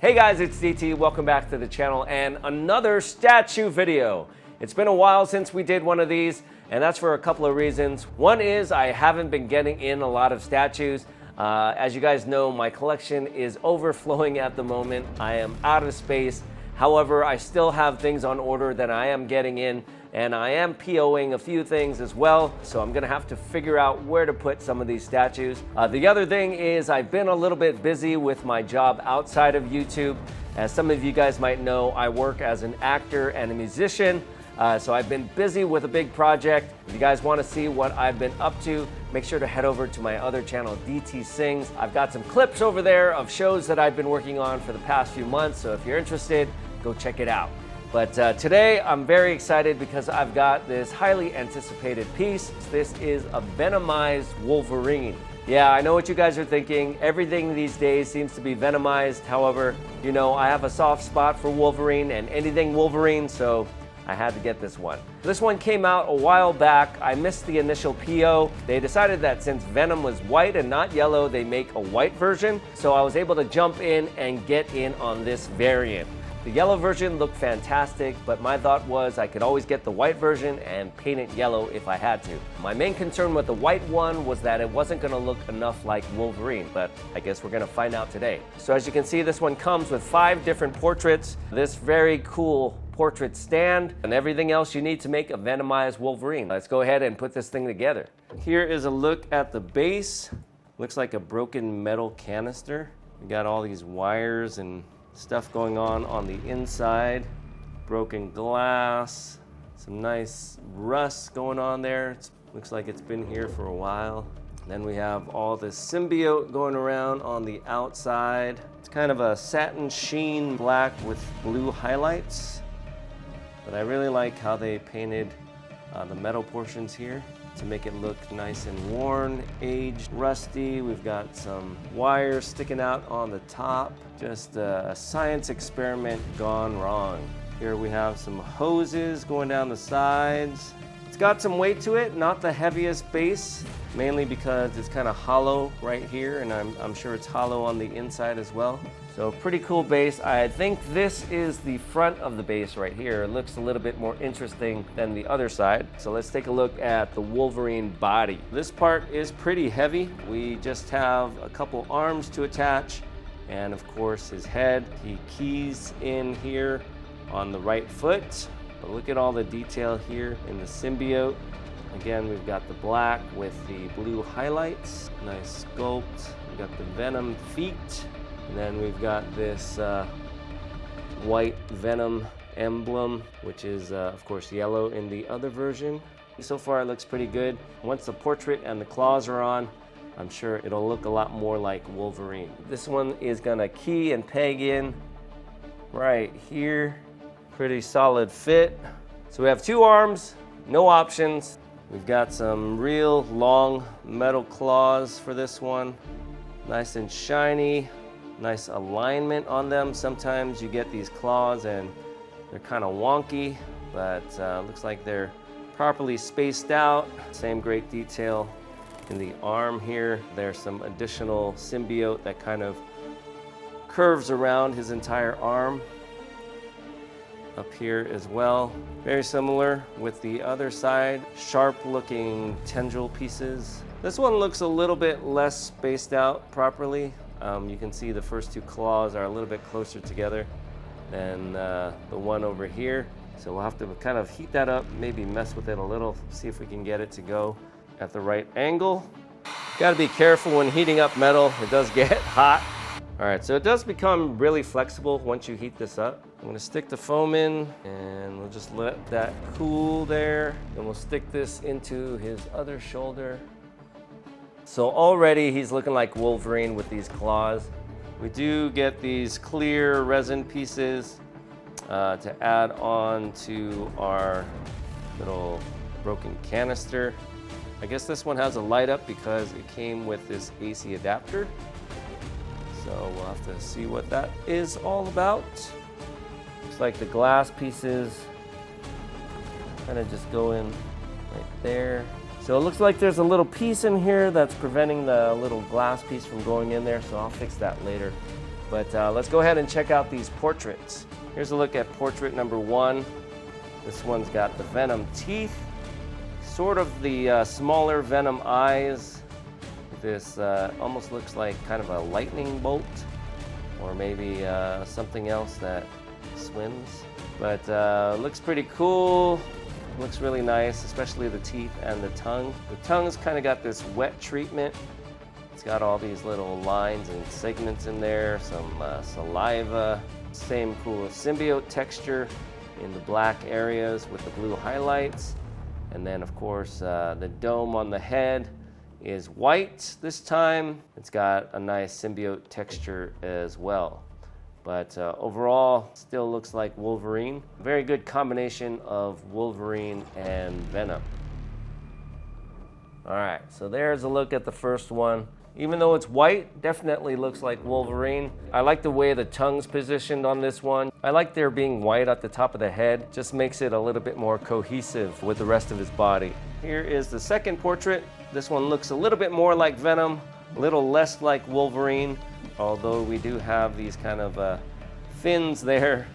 Hey guys, it's DT. Welcome back to the channel and another statue video. It's been a while since we did one of these, and that's for a couple of reasons. One is I haven't been getting in a lot of statues. As you guys know, my collection is overflowing at the moment. I am out of space. However, I still have things on order that I am getting in, and I am POing a few things as well, so I'm gonna have to figure out where to put some of these statues. The other thing is I've been a little bit busy with my job outside of YouTube. As some of you guys might know, I work as an actor and a musician, so I've been busy with a big project. If you guys wanna see what I've been up to, make sure to head over to my other channel, DT Sings. I've got some clips over there of shows that I've been working on for the past few months, so if you're interested, go check it out. But today I'm very excited because I've got this highly anticipated piece. This is a Venomized Wolverine. Yeah, I know what you guys are thinking. Everything these days seems to be venomized. However, you know, I have a soft spot for Wolverine and anything Wolverine, so I had to get this one. This one came out a while back. I missed the initial PO. They decided that since Venom was white and not yellow, they make a white version. So I was able to jump in and get in on this variant. The yellow version looked fantastic, but my thought was I could always get the white version and paint it yellow if I had to. My main concern with the white one was that it wasn't gonna look enough like Wolverine, but I guess we're gonna find out today. So as you can see, this one comes with 5 different portraits, this very cool portrait stand, and everything else you need to make a Venomized Wolverine. Let's go ahead and put this thing together. Here is a look at the base. Looks like a broken metal canister. We got all these wires and stuff going on the inside, broken glass, some nice rust going on there. Looks like it's been here for a while. Then we have all this symbiote going around on the outside. It's kind of a satin sheen black with blue highlights, but I really like how they painted the metal portions here to make it look nice and worn, aged, rusty. We've got some wires sticking out on the top. Just a science experiment gone wrong. Here we have some hoses going down the sides. It's got some weight to it, not the heaviest base, mainly because it's kind of hollow right here, and I'm sure it's hollow on the inside as well. So pretty cool base. I think this is the front of the base right here. It looks a little bit more interesting than the other side. So let's take a look at the Wolverine body. This part is pretty heavy. We just have a couple arms to attach, and of course his head. He keys in here on the right foot. But look at all the detail here in the symbiote. Again, we've got the black with the blue highlights. Nice sculpt. We've got the Venom feet. And then we've got this white Venom emblem, which is, of course, yellow in the other version. So far, it looks pretty good. Once the portrait and the claws are on, I'm sure it'll look a lot more like Wolverine. This one is gonna key and peg in right here. Pretty solid fit. So we have 2 arms, no options. We've got some real long metal claws for this one. Nice and shiny. Nice alignment on them. Sometimes you get these claws and they're kind of wonky, but looks like they're properly spaced out. Same great detail in the arm here. There's some additional symbiote that kind of curves around his entire arm. Up here as well. Very similar with the other side. Sharp looking tendril pieces. This one looks a little bit less spaced out properly. You can see the first 2 claws are a little bit closer together than the one over here. So we'll have to kind of heat that up, maybe mess with it a little, see if we can get it to go at the right angle. Got to be careful when heating up metal. It does get hot. All right, so it does become really flexible once you heat this up. I'm gonna stick the foam in and we'll just let that cool there. Then we'll stick this into his other shoulder. So already he's looking like Wolverine with these claws. We do get these clear resin pieces to add on to our little broken canister. I guess this one has a light up because it came with this AC adapter. So we'll have to see what that is all about. Looks like the glass pieces kind of just go in right there. So it looks like there's a little piece in here that's preventing the little glass piece from going in there, so I'll fix that later. But let's go ahead and check out these portraits. Here's a look at portrait number 1. This one's got the Venom teeth, sort of the smaller Venom eyes. This almost looks like kind of a lightning bolt, or maybe something else that swims. But looks pretty cool. Looks really nice, especially the teeth and the tongue. The tongue's kind of got this wet treatment. It's got all these little lines and segments in there, some saliva. Same cool symbiote texture in the black areas with the blue highlights. And then of course the dome on the head is white this time. It's got a nice symbiote texture as well. But overall, still looks like Wolverine. Very good combination of Wolverine and Venom. All right, so there's a look at the first one. Even though it's white, definitely looks like Wolverine. I like the way the tongue's positioned on this one. I like there being white at the top of the head. Just makes it a little bit more cohesive with the rest of his body. Here is the second portrait. This one looks a little bit more like Venom, a little less like Wolverine, although we do have these kind of fins there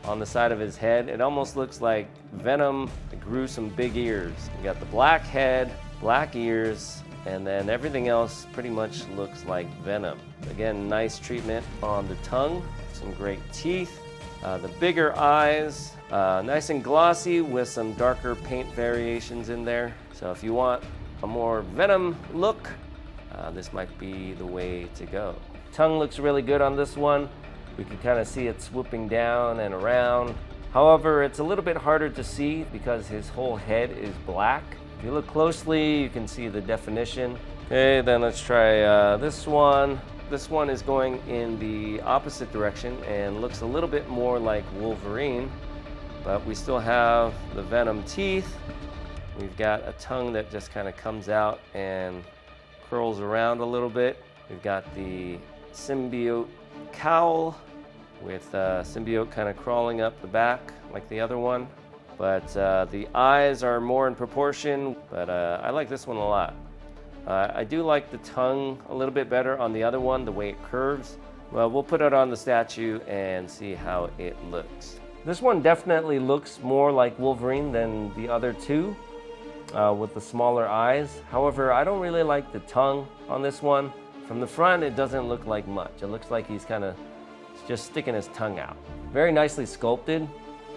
on the side of his head. It almost looks like Venom grew some big ears. We got the black head, black ears, and then everything else pretty much looks like Venom. Again, nice treatment on the tongue, some great teeth, the bigger eyes, nice and glossy with some darker paint variations in there. So if you want a more Venom look, this might be the way to go. Tongue looks really good on this one. We can kind of see it swooping down and around. However, it's a little bit harder to see because his whole head is black. If you look closely, you can see the definition. Okay, then let's try this one. This one is going in the opposite direction and looks a little bit more like Wolverine, but we still have the Venom teeth. We've got a tongue that just kind of comes out and curls around a little bit. We've got the symbiote cowl with symbiote kind of crawling up the back like the other one. But the eyes are more in proportion, but I like this one a lot. I do like the tongue a little bit better on the other one, the way it curves. Well, we'll put it on the statue and see how it looks. This one definitely looks more like Wolverine than the other two with the smaller eyes. However, I don't really like the tongue on this one. From the front, it doesn't look like much. It looks like he's kind of just sticking his tongue out. Very nicely sculpted,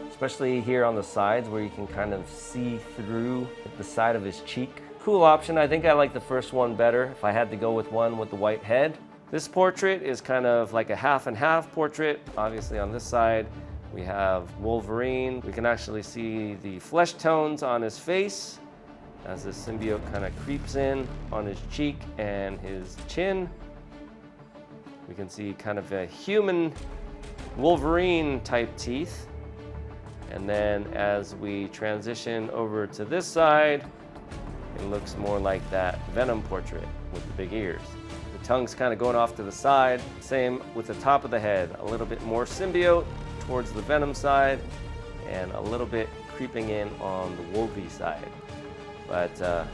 especially here on the sides where you can kind of see through the side of his cheek. Cool option. I think I like the first one better if I had to go with one with the white head. This portrait is kind of like a half and half portrait. Obviously on this side, we have Wolverine. We can actually see the flesh tones on his face as the symbiote kind of creeps in on his cheek and his chin. We can see kind of a human Wolverine type teeth. And then as we transition over to this side, it looks more like that Venom portrait with the big ears. The tongue's kind of going off to the side. Same with the top of the head. A little bit more symbiote towards the Venom side and a little bit creeping in on the Wolvie side. But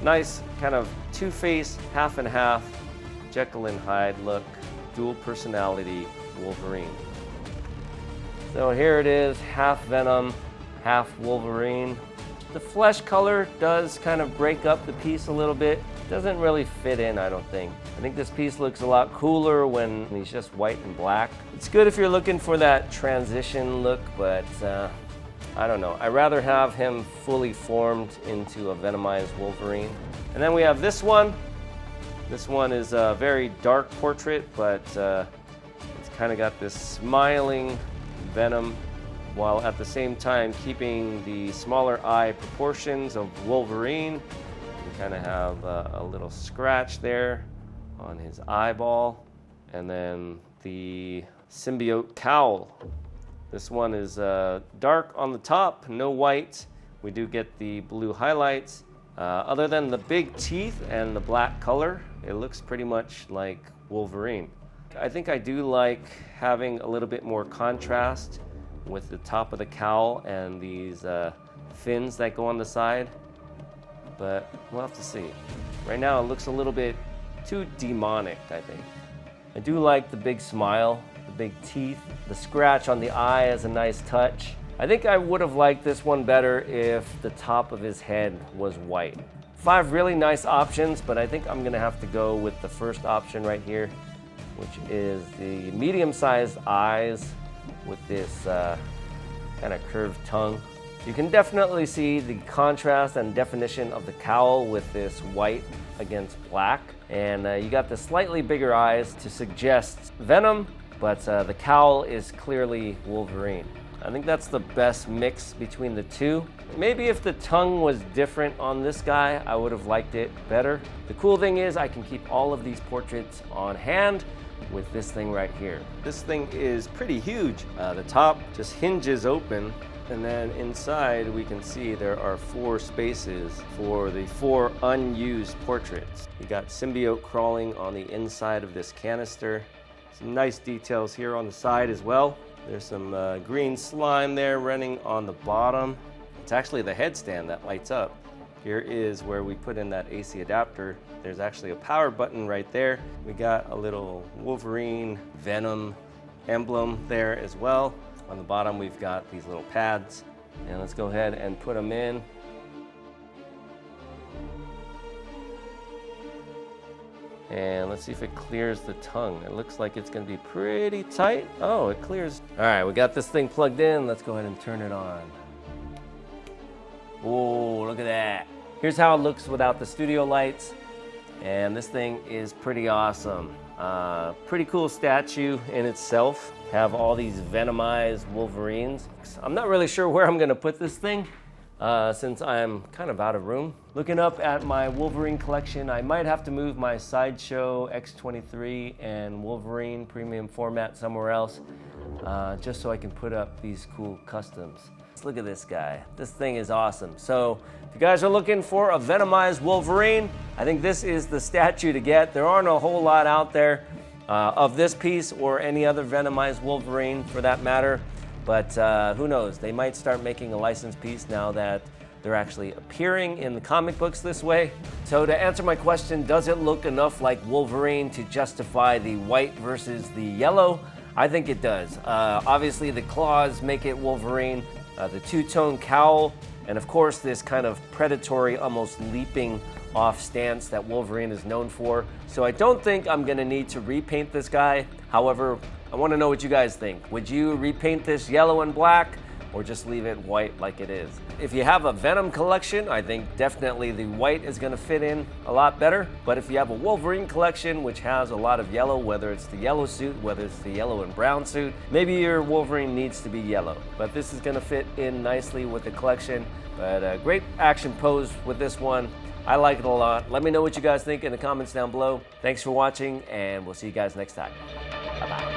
nice kind of two-face, half and half, Jekyll and Hyde look, dual personality Wolverine. So here it is, half Venom, half Wolverine. The flesh color does kind of break up the piece a little bit. Doesn't really fit in, I don't think. I think this piece looks a lot cooler when he's just white and black. It's good if you're looking for that transition look, but I don't know. I'd rather have him fully formed into a Venomized Wolverine. And then we have this one. This one is a very dark portrait, but it's kind of got this smiling Venom, while at the same time keeping the smaller eye proportions of Wolverine. You kind of have a little scratch there on his eyeball. And then the symbiote cowl. This one is dark on the top, no white. We do get the blue highlights. Other than the big teeth and the black color, it looks pretty much like Wolverine. I think I do like having a little bit more contrast with the top of the cowl and these fins that go on the side, but we'll have to see. Right now it looks a little bit too demonic, I think. I do like the big smile, the big teeth. The scratch on the eye is a nice touch. I think I would have liked this one better if the top of his head was white. 5 really nice options, but I think I'm gonna have to go with the first option right here, which is the medium-sized eyes with this kind of curved tongue. You can definitely see the contrast and definition of the cowl with this white against black. And you got the slightly bigger eyes to suggest Venom, but the cowl is clearly Wolverine. I think that's the best mix between the two. Maybe if the tongue was different on this guy, I would have liked it better. The cool thing is I can keep all of these portraits on hand with this thing right here. This thing is pretty huge. The top just hinges open, and then inside we can see there are 4 spaces for the 4 unused portraits. You got symbiote crawling on the inside of this canister. Some nice details here on the side as well. There's some green slime there running on the bottom. It's actually the headstand that lights up. Here is where we put in that AC adapter. There's actually a power button right there. We got a little Wolverine Venom emblem there as well. On the bottom we've got these little pads. And let's go ahead and put them in. And let's see if it clears the tongue. It looks like it's gonna be pretty tight. Oh, it clears. All right, we got this thing plugged in. Let's go ahead and turn it on. Oh, look at that. Here's how it looks without the studio lights. And this thing is pretty awesome. Pretty cool statue in itself. Have all these venomized Wolverines. I'm not really sure where I'm gonna put this thing since I'm kind of out of room. Looking up at my Wolverine collection, I might have to move my Sideshow X23 and Wolverine premium format somewhere else just so I can put up these cool customs. Let's look at this guy. This thing is awesome. So if you guys are looking for a Venomized Wolverine, I think this is the statue to get. There aren't a whole lot out there of this piece or any other Venomized Wolverine for that matter. But who knows, they might start making a licensed piece now that they're actually appearing in the comic books this way. So to answer my question, does it look enough like Wolverine to justify the white versus the yellow? I think it does. Obviously the claws make it Wolverine, the two-tone cowl, and of course this kind of predatory, almost leaping off stance that Wolverine is known for. So I don't think I'm gonna need to repaint this guy. However, I want to know what you guys think. Would you repaint this yellow and black or just leave it white like it is? If you have a Venom collection, I think definitely the white is going to fit in a lot better. But if you have a Wolverine collection which has a lot of yellow, whether it's the yellow suit, whether it's the yellow and brown suit, maybe your Wolverine needs to be yellow. But this is going to fit in nicely with the collection. But a great action pose with this one. I like it a lot. Let me know what you guys think in the comments down below. Thanks for watching, and we'll see you guys next time. Bye-bye.